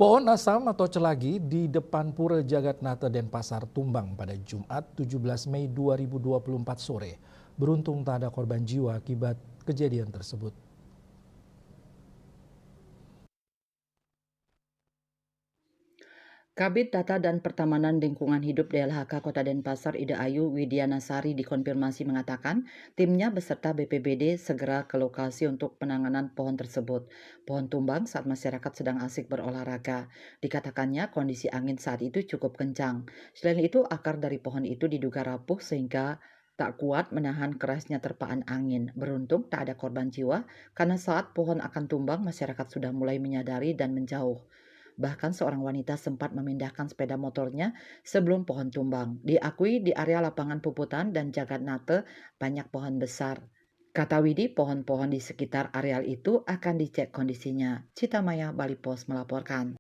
Pohon asam atau celagi di depan Pura Jagatnata Denpasar tumbang pada Jumat 17 Mei 2024 sore. Beruntung tak ada korban jiwa akibat kejadian tersebut. Kabid Data dan Pertamanan Lingkungan Hidup DLHK Kota Denpasar Ida Ayu Widianasari dikonfirmasi mengatakan timnya beserta BPBD segera ke lokasi untuk penanganan pohon tersebut. Pohon tumbang saat masyarakat sedang asik berolahraga. Dikatakannya kondisi angin saat itu cukup kencang. Selain itu akar dari pohon itu diduga rapuh sehingga tak kuat menahan kerasnya terpaan angin. Beruntung tak ada korban jiwa karena saat pohon akan tumbang masyarakat sudah mulai menyadari dan menjauh. Bahkan seorang wanita sempat memindahkan sepeda motornya sebelum pohon tumbang. Diakui di area lapangan Puputan dan Jagatnata banyak pohon besar. Kata Widi, pohon-pohon di sekitar areal itu akan dicek kondisinya. Citamaya Bali Pos melaporkan.